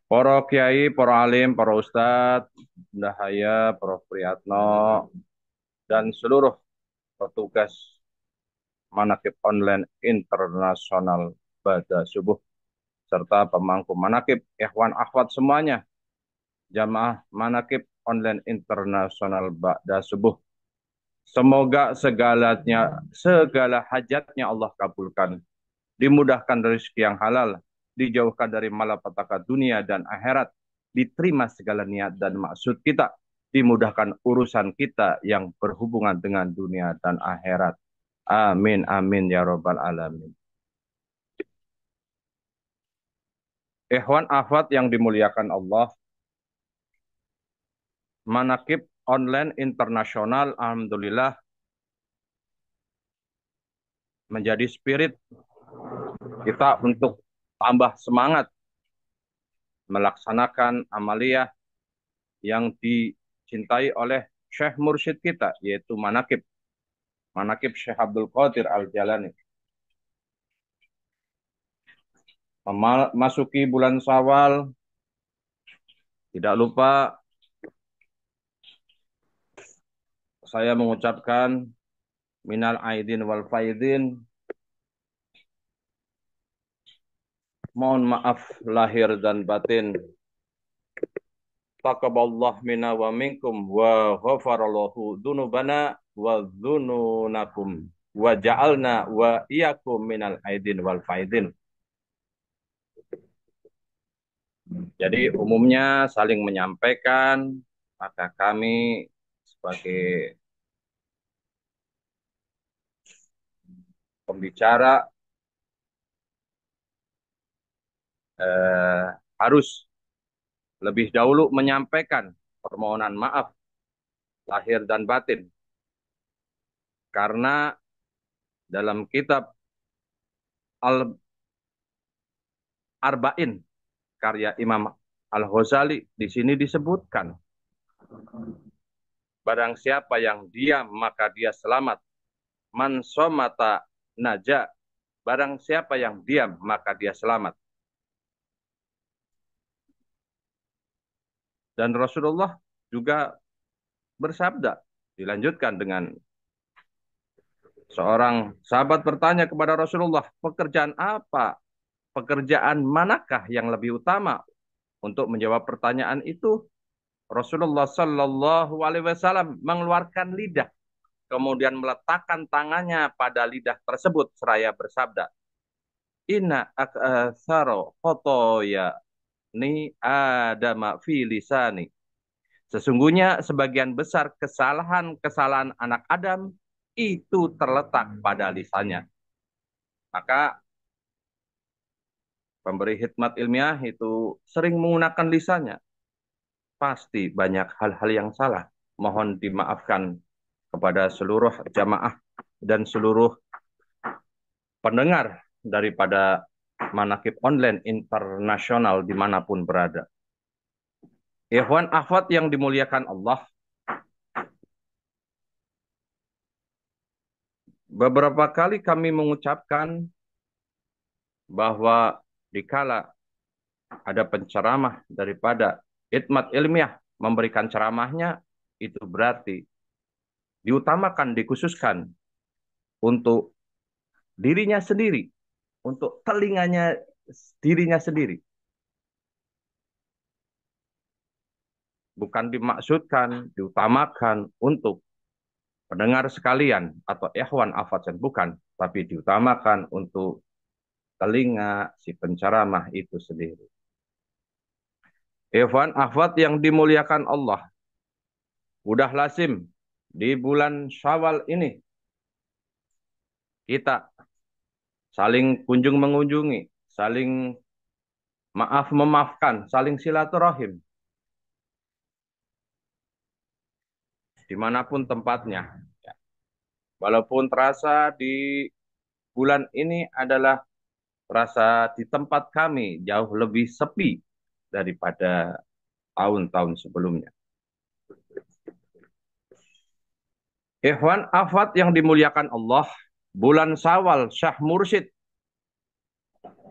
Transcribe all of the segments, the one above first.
Para kiai, para alim, para ustadz, Dahaya, Prof. Priyatno, dan seluruh petugas manakib online internasional pada subuh, serta pemangku manakib, ikhwan akhwat semuanya, jamaah manakib online internasional Ba'da subuh. Semoga segala hajatnya Allah kabulkan, dimudahkan rezeki yang halal, dijauhkan dari malapetaka dunia dan akhirat, diterima segala niat dan maksud kita, dimudahkan urusan kita yang berhubungan dengan dunia dan akhirat. Amin, amin, ya robbal alamin. Ikhwan akhwat yang dimuliakan Allah, manakib online internasional, alhamdulillah, menjadi spirit kita untuk tambah semangat melaksanakan amaliyah yang dicintai oleh Syekh Mursyid kita, yaitu manakib Syekh Abdul Qadir Al-Jalani. Memasuki bulan Syawal, tidak lupa saya mengucapkan minal aidin wal faidin, mohon maaf lahir dan batin. Taqabballah minna wa minkum wa ghafarallahu dzunubana wa dzununakum wa ja'alna wa iyyakum minal aidin wal faidin. Jadi umumnya saling menyampaikan, maka kami sebagai pembicara harus lebih dahulu menyampaikan permohonan maaf lahir dan batin. Karena dalam kitab Al-Arba'in karya Imam Al-Ghazali di sini disebutkan, barang siapa yang diam maka dia selamat. Man somata naja, barang siapa yang diam maka dia selamat. Dan Rasulullah juga bersabda, dilanjutkan dengan seorang sahabat bertanya kepada Rasulullah, pekerjaan apa? Pekerjaan manakah yang lebih utama? Untuk menjawab pertanyaan itu, Rasulullah Shallallahu Alaihi Wasallam mengeluarkan lidah, kemudian meletakkan tangannya pada lidah tersebut seraya bersabda, Inna aktsaro khotoya ni adama fi lisani. Sesungguhnya sebagian besar kesalahan-kesalahan anak Adam itu terletak pada lisannya. Maka pemberi hikmat ilmiah itu sering menggunakan lisannya. Pasti banyak hal-hal yang salah. Mohon dimaafkan kepada seluruh jamaah dan seluruh pendengar daripada manakib online internasional dimanapun berada. Ikhwan akhwat yang dimuliakan Allah, beberapa kali kami mengucapkan bahwa dikala ada penceramah daripada hikmat ilmiah memberikan ceramahnya, itu berarti diutamakan, dikhususkan untuk dirinya sendiri, untuk telinganya dirinya sendiri. Bukan dimaksudkan, diutamakan untuk pendengar sekalian atau ikhwan afadan, bukan. Tapi diutamakan untuk telinga si penceramah itu sendiri. Ikhwan akhwat yang dimuliakan Allah, udah lazim di bulan Syawal ini kita saling kunjung mengunjungi, saling maaf memaafkan, saling silaturahim dimanapun tempatnya. Walaupun terasa di bulan ini adalah terasa di tempat kami jauh lebih sepi daripada tahun-tahun sebelumnya. Ikhwan afat yang dimuliakan Allah, bulan Syawal Syekh Mursyid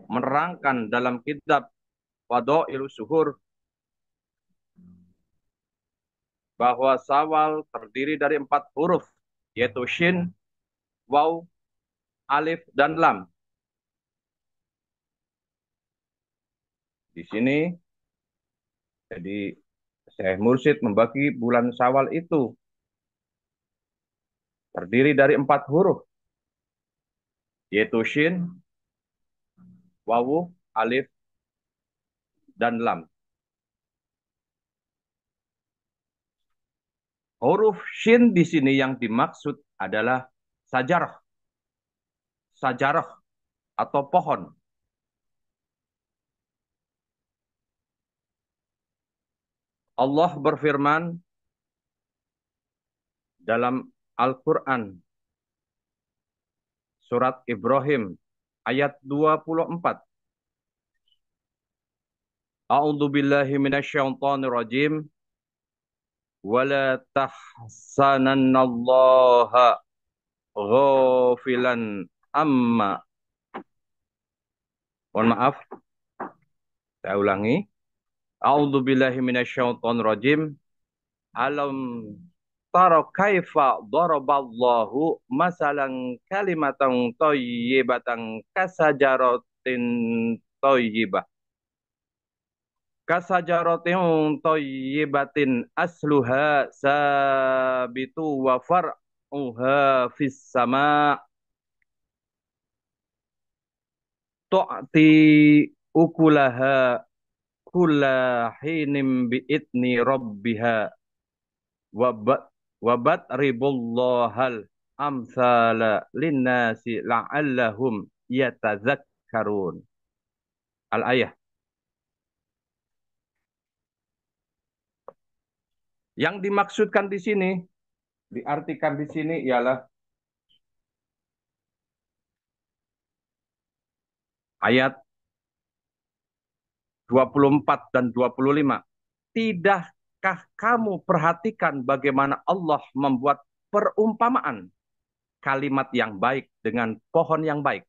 menerangkan dalam kitab Fadailu Suhur, bahwa Syawal terdiri dari 4 huruf, yaitu Shin, Waw, Alif, dan Lam. Di sini, jadi Syekh Mursyid membagi bulan Syawal itu terdiri dari 4 huruf, yaitu Shin, Waw, Alif, dan Lam. Huruf Shin di sini yang dimaksud adalah sajarah, sajarah atau pohon. Allah berfirman dalam Al-Quran, surat Ibrahim, ayat 24. A'udzu billahi minasyaitonir rajim. Wala tahsanannallaha ghafilan amma. Mohon maaf, saya ulangi. A'udzu billahi minasyaitonir rajim. Alam tara kaifa daraballahu masalan kalimatan thayyibatan kasajaratin thayyibah. Kasajaratin thayyibatin asluha sabitu wa far'uha fis sama' tu'ti ukulaha kulla hinim bi'idni rabbiha wabat wabat ribullahal amsala linnasi la'allahum yatazakkarun. Al-ayah. Yang dimaksudkan di sini, diartikan di sini ialah ayat 24 dan 25. Tidakkah kamu perhatikan bagaimana Allah membuat perumpamaan kalimat yang baik dengan pohon yang baik,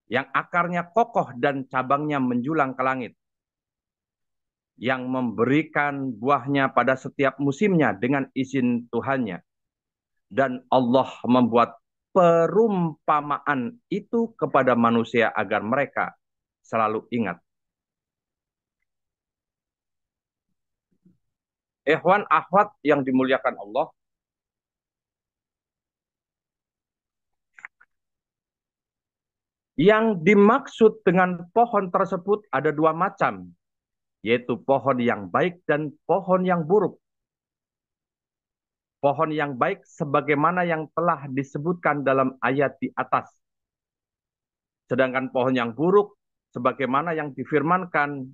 yang akarnya kokoh dan cabangnya menjulang ke langit, yang memberikan buahnya pada setiap musimnya dengan izin Tuhannya. Dan Allah membuat perumpamaan itu kepada manusia agar mereka selalu ingat. Ikhwan akhwat yang dimuliakan Allah, yang dimaksud dengan pohon tersebut ada 2 macam, yaitu pohon yang baik dan pohon yang buruk. Pohon yang baik sebagaimana yang telah disebutkan dalam ayat di atas. Sedangkan pohon yang buruk sebagaimana yang difirmankan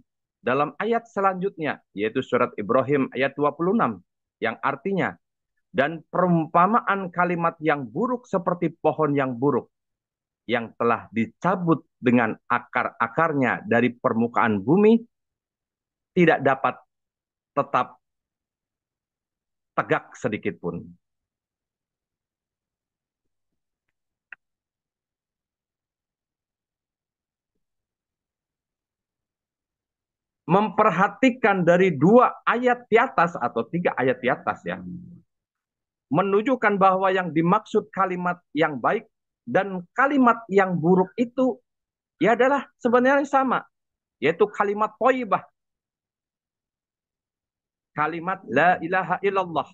dalam ayat selanjutnya, yaitu surat Ibrahim ayat 26, yang artinya, dan perumpamaan kalimat yang buruk seperti pohon yang buruk, yang telah dicabut dengan akar-akarnya dari permukaan bumi, tidak dapat tetap tegak sedikit pun. Memperhatikan dari 2 ayat di atas atau 3 ayat di atas ya, menunjukkan bahwa yang dimaksud kalimat yang baik dan kalimat yang buruk itu ya adalah sebenarnya sama, yaitu kalimat thayyibah, kalimat la ilaha illallah.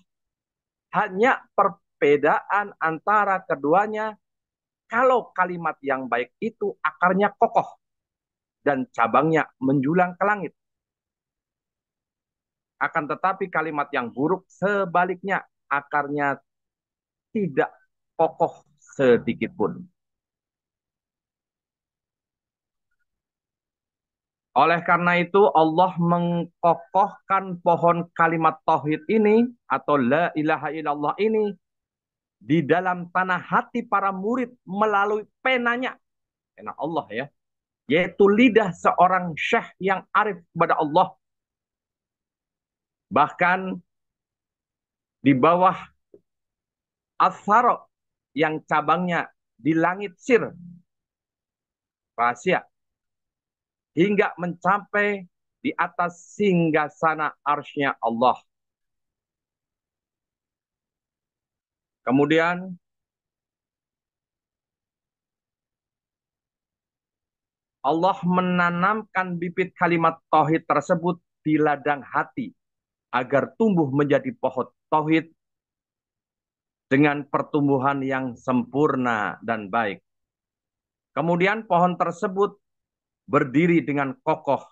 Hanya perbedaan antara keduanya, kalau kalimat yang baik itu akarnya kokoh dan cabangnya menjulang ke langit. Akan tetapi kalimat yang buruk sebaliknya, akarnya tidak kokoh sedikit pun. Oleh karena itu Allah mengkokohkan pohon kalimat tauhid ini atau la ilaha illallah ini di dalam tanah hati para murid melalui penanya, pena Allah ya, yaitu lidah seorang syekh yang arif kepada Allah. Bahkan di bawah asfaro yang cabangnya di langit sir, rahasia, hingga mencapai di atas singgasana arsy-Nya Allah. Kemudian Allah menanamkan bibit kalimat tauhid tersebut di ladang hati agar tumbuh menjadi pohon tauhid dengan pertumbuhan yang sempurna dan baik. Kemudian pohon tersebut berdiri dengan kokoh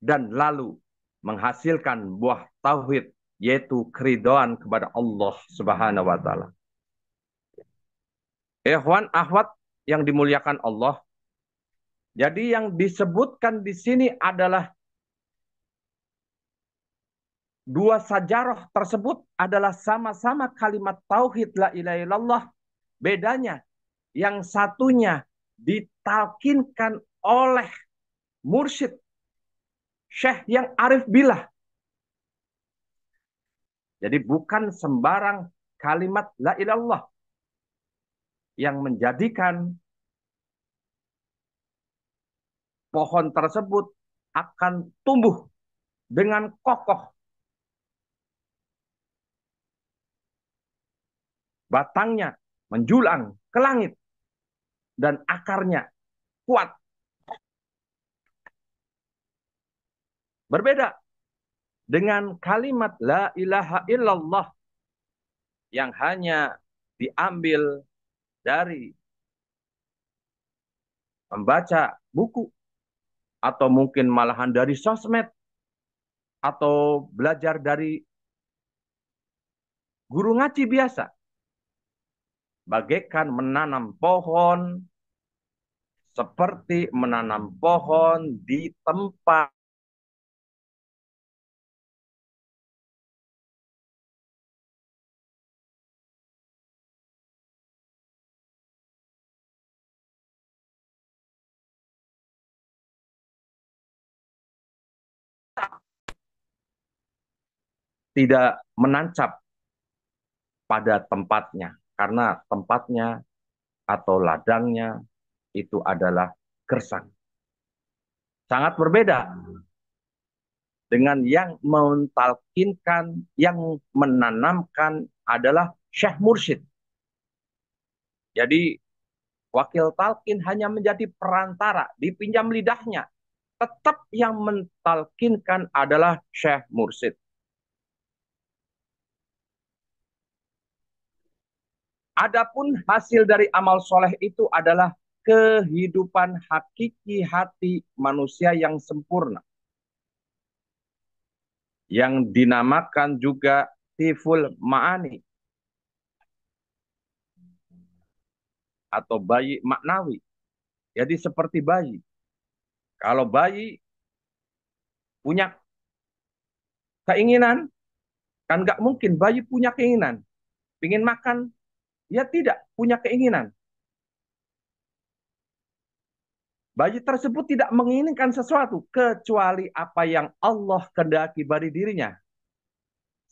dan lalu menghasilkan buah tauhid, yaitu keridhaan kepada Allah Subhanahu wa taala. Ikhwan akhwat yang dimuliakan Allah. Jadi yang disebutkan di sini adalah dua sajarah tersebut adalah sama-sama kalimat tauhid la ilaha illallah. Bedanya yang satunya ditalkinkan oleh mursyid syekh yang arif billah. Jadi bukan sembarang kalimat la ilaha illallah yang menjadikan pohon tersebut akan tumbuh dengan kokoh, batangnya menjulang ke langit dan akarnya kuat. Berbeda dengan kalimat la ilaha illallah yang hanya diambil dari membaca buku atau mungkin malahan dari sosmed atau belajar dari guru ngaji biasa. Bagaikan menanam pohon, seperti menanam pohon di tempat tidak menancap pada tempatnya. Karena tempatnya atau ladangnya itu adalah gersang. Sangat berbeda dengan yang mentalkinkan, yang menanamkan adalah Syekh Mursyid. Jadi wakil talkin hanya menjadi perantara, dipinjam lidahnya. Tetap yang mentalkinkan adalah Syekh Mursyid. Adapun hasil dari amal soleh itu adalah kehidupan hakiki hati manusia yang sempurna. Yang dinamakan juga tiful ma'ani atau bayi maknawi. Jadi seperti bayi. Kalau bayi punya keinginan, kan nggak mungkin bayi punya keinginan. Pingin makan, ya tidak punya keinginan. Bayi tersebut tidak menginginkan sesuatu kecuali apa yang Allah kehendaki bagi dirinya.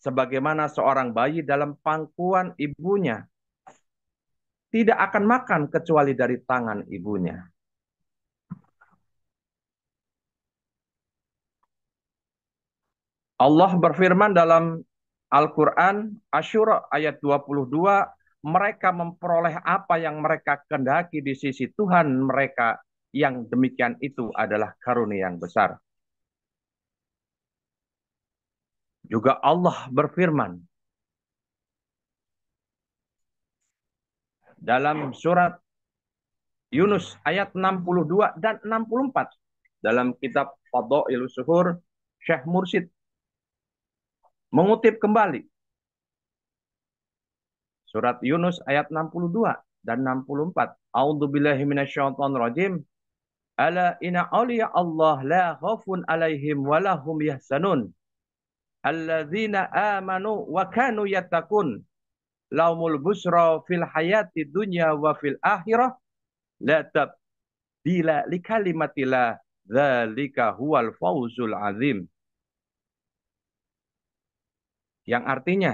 Sebagaimana seorang bayi dalam pangkuan ibunya tidak akan makan kecuali dari tangan ibunya. Allah berfirman dalam Al-Quran, Asyura ayat 22, mereka memperoleh apa yang mereka kehendaki di sisi Tuhan mereka, yang demikian itu adalah karunia yang besar. Juga Allah berfirman dalam surat Yunus ayat 62 dan 64 dalam kitab Fadhailus Suhur, Syekh Mursyid mengutip kembali surat Yunus ayat 62 dan 64. A'udzubillahi minasyaitonirrajim. Ala inna awliya Allah la khaufun alaihim wa lahum yahzanun. Alladzina amanu wa kanu yattaqun. Laumul busra fil hayati dunya wa fil akhirah la tabdila li kalimatillah. Dzalika huwal fawzul azim. Yang artinya,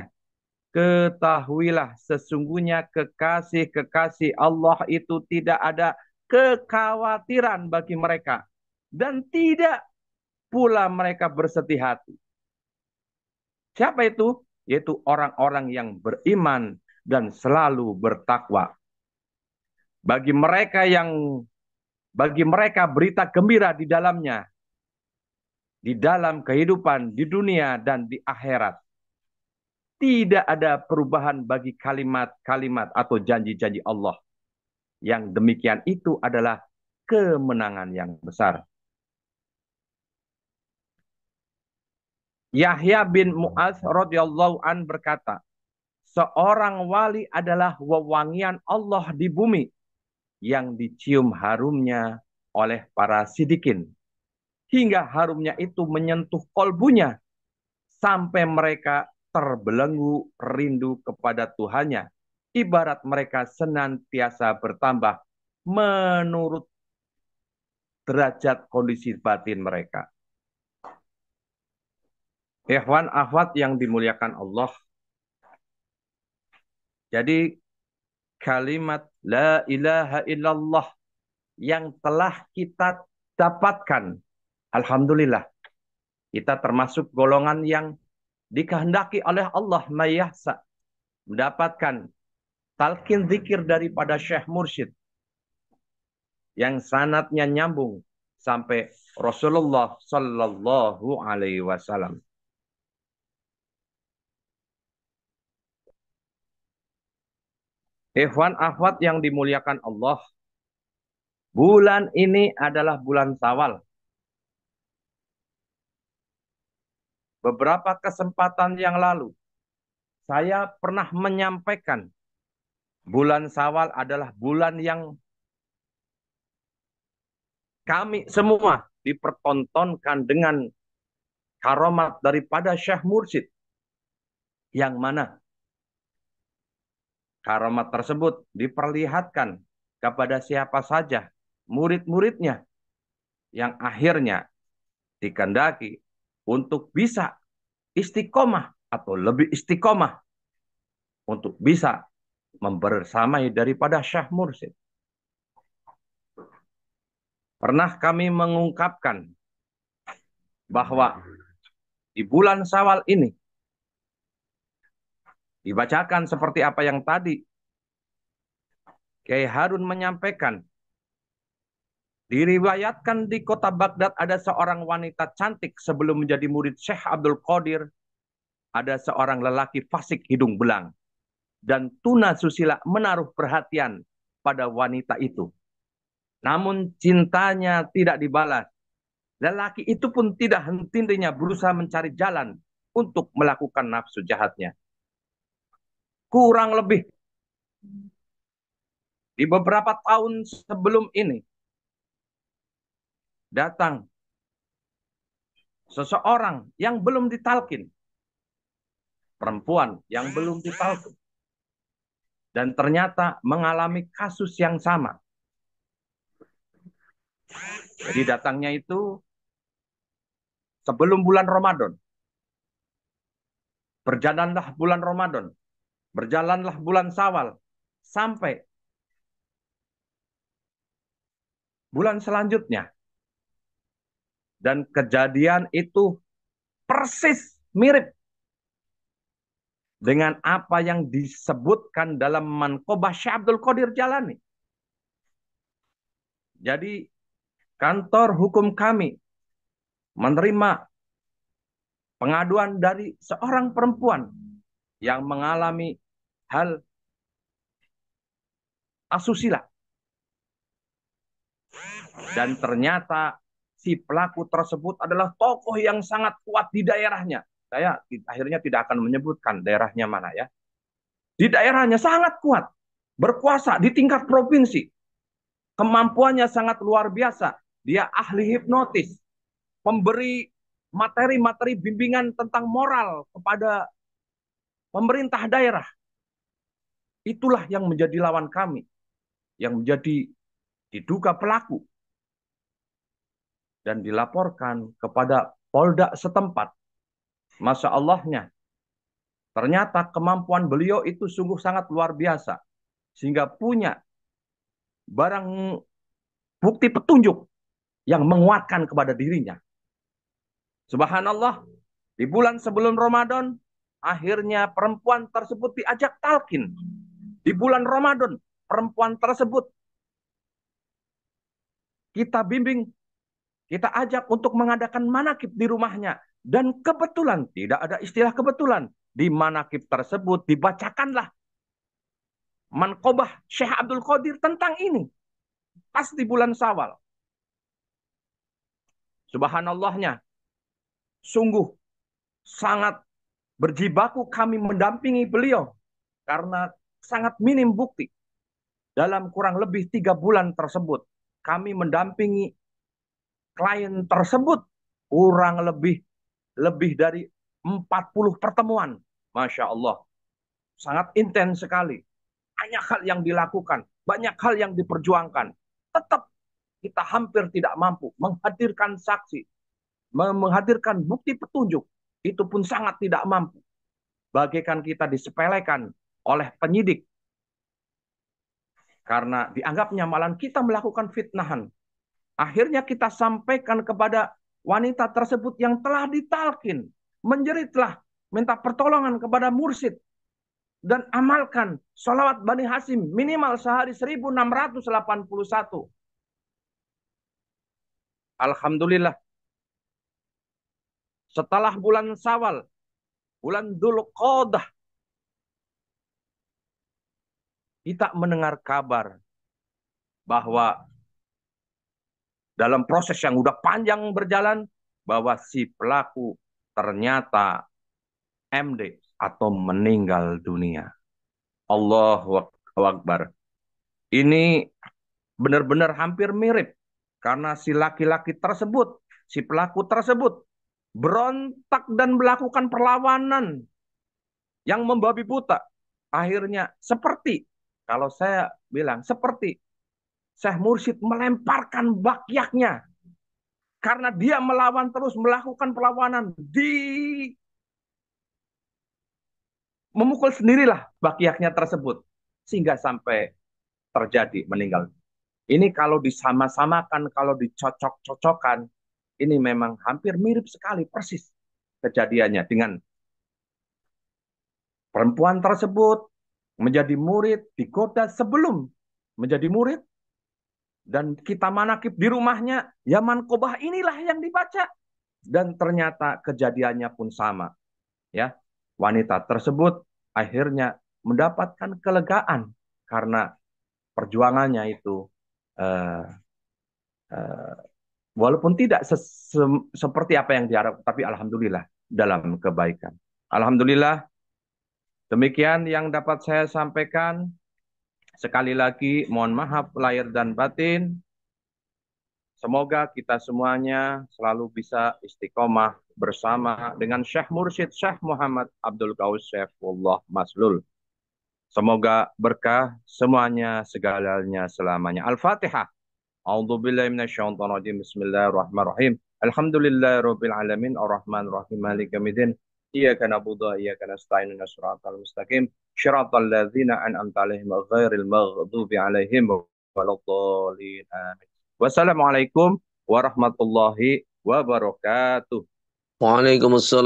ketahuilah sesungguhnya kekasih-kekasih Allah itu tidak ada kekhawatiran bagi mereka. dan tidak pula mereka bersedih hati. Siapa itu? Yaitu orang-orang yang beriman dan selalu bertakwa. Bagi mereka berita gembira di dalamnya, di dalam kehidupan di dunia dan di akhirat. Tidak ada perubahan bagi kalimat-kalimat atau janji-janji Allah. Yang demikian itu adalah kemenangan yang besar. Yahya bin Mu'adz radhiyallahu an berkata, seorang wali adalah wewangian Allah di bumi yang dicium harumnya oleh para sidikin. Hingga harumnya itu menyentuh kolbunya sampai mereka terbelenggu rindu kepada Tuhannya. Ibarat mereka senantiasa bertambah menurut derajat kondisi batin mereka. Ikhwan akhwat yang dimuliakan Allah. Jadi kalimat la ilaha illallah yang telah kita dapatkan, alhamdulillah, kita termasuk golongan yang dikehendaki oleh Allah mayahsa mendapatkan talqin zikir daripada Syekh Mursyid yang sanadnya nyambung sampai Rasulullah Sallallahu Alaihi Wasallam. Ikhwan akhwat yang dimuliakan Allah, bulan ini adalah bulan Syawal. Beberapa kesempatan yang lalu, saya pernah menyampaikan bulan Syawal adalah bulan yang kami semua dipertontonkan dengan karomat daripada Syekh Mursyid. Yang mana karomat tersebut diperlihatkan kepada siapa saja murid-muridnya yang akhirnya dikehendaki untuk bisa istiqomah atau lebih istiqomah untuk bisa membersamai daripada Syekh Mursyid. Pernah kami mengungkapkan bahwa di bulan Syawal ini dibacakan seperti apa yang tadi Kiai Harun menyampaikan. Diriwayatkan di kota Baghdad ada seorang wanita cantik sebelum menjadi murid Syekh Abdul Qadir. Ada seorang lelaki fasik hidung belang. Dan tuna susila menaruh perhatian pada wanita itu. Namun cintanya tidak dibalas. Lelaki itu pun tidak henti-hentinya berusaha mencari jalan untuk melakukan nafsu jahatnya. Kurang lebih di beberapa tahun sebelum ini, datang seseorang yang belum ditalkin. Perempuan yang belum ditalkin. Dan ternyata mengalami kasus yang sama. Jadi datangnya itu sebelum bulan Ramadan. Berjalanlah bulan Ramadan. Berjalanlah bulan Syawal. Sampai bulan selanjutnya. Dan kejadian itu persis mirip dengan apa yang disebutkan dalam Manqobah Syekh Abdul Qadir Jalani. Jadi kantor hukum kami menerima pengaduan dari seorang perempuan yang mengalami hal asusila. Dan ternyata si pelaku tersebut adalah tokoh yang sangat kuat di daerahnya. Saya akhirnya tidak akan menyebutkan daerahnya mana ya. Di daerahnya sangat kuat. Berkuasa di tingkat provinsi. Kemampuannya sangat luar biasa. Dia ahli hipnotis. Pemberi materi-materi bimbingan tentang moral kepada pemerintah daerah. Itulah yang menjadi lawan kami. Yang menjadi diduga pelaku. Dan dilaporkan kepada Polda setempat. Masya Allahnya. Ternyata kemampuan beliau itu sungguh sangat luar biasa. Sehingga punya barang bukti petunjuk yang menguatkan kepada dirinya. Subhanallah, di bulan sebelum Ramadan, akhirnya perempuan tersebut diajak talqin. Di bulan Ramadan, perempuan tersebut kita bimbing, kita ajak untuk mengadakan manakib di rumahnya. Dan kebetulan, tidak ada istilah kebetulan, di manakib tersebut dibacakanlah manqobah Syekh Abdul Qadir tentang ini. Pas di bulan Syawal. Subhanallahnya, sungguh sangat berjibaku kami mendampingi beliau. Karena sangat minim bukti. Dalam kurang lebih 3 bulan tersebut, kami mendampingi klien tersebut kurang lebih dari 40 pertemuan. Masya Allah. Sangat intens sekali. Banyak hal yang dilakukan. Banyak hal yang diperjuangkan. Tetap kita hampir tidak mampu menghadirkan saksi. Menghadirkan bukti petunjuk. Itu pun sangat tidak mampu. Bagaikan kita disepelekan oleh penyidik. Karena dianggapnya malah kita melakukan fitnahan. Akhirnya kita sampaikan kepada wanita tersebut yang telah ditalkin. Menjeritlah, minta pertolongan kepada mursyid. Dan amalkan sholawat Bani Hasim minimal sehari 1681. Alhamdulillah. Setelah bulan Syawal, bulan Dzulqa'dah, kita mendengar kabar bahwa dalam proses yang udah panjang berjalan, bahwa si pelaku ternyata MD atau meninggal dunia. Allahu Akbar. Ini benar-benar hampir mirip. Karena si laki-laki tersebut, si pelaku tersebut, berontak dan melakukan perlawanan yang membabi buta. Akhirnya seperti, kalau saya bilang, seperti Syekh Mursyid melemparkan bakyaknya. Karena dia melawan terus, melakukan perlawanan. Memukul sendirilah bakyaknya tersebut. Sehingga sampai terjadi meninggal. Ini kalau disama-samakan, kalau dicocok-cocokkan, ini memang hampir mirip sekali persis kejadiannya dengan perempuan tersebut menjadi murid di kota sebelum menjadi murid dan kita manakib di rumahnya, ya manqobah inilah yang dibaca dan ternyata kejadiannya pun sama, ya. Wanita tersebut akhirnya mendapatkan kelegaan karena perjuangannya itu eh, eh, walaupun tidak seperti apa yang diharapkan, tapi alhamdulillah dalam kebaikan. Alhamdulillah, demikian yang dapat saya sampaikan. Sekali lagi, mohon maaf lahir dan batin. Semoga kita semuanya selalu bisa istiqomah bersama dengan Syekh Mursyid Syekh Muhammad Abdul Qaus Syaifullah Maslul. Semoga berkah semuanya, segalanya, selamanya. Al-Fatihah. A'udzu billahi minasyaitonir rajim. Bismillahirrahmanirrahim. Alhamdulillahirabbil alamin arrahmanir rahim maliki yaumiddin. Iyyaka na'budu wa iyyaka nasta'in ihdinas siratal mustaqim. Shiratal ladzina an'amta 'alaihim ghairil maghdubi 'alaihim waladdallin. Amin. Wassalamualaikum warahmatullahi wabarakatuh. Waalaikumsalam.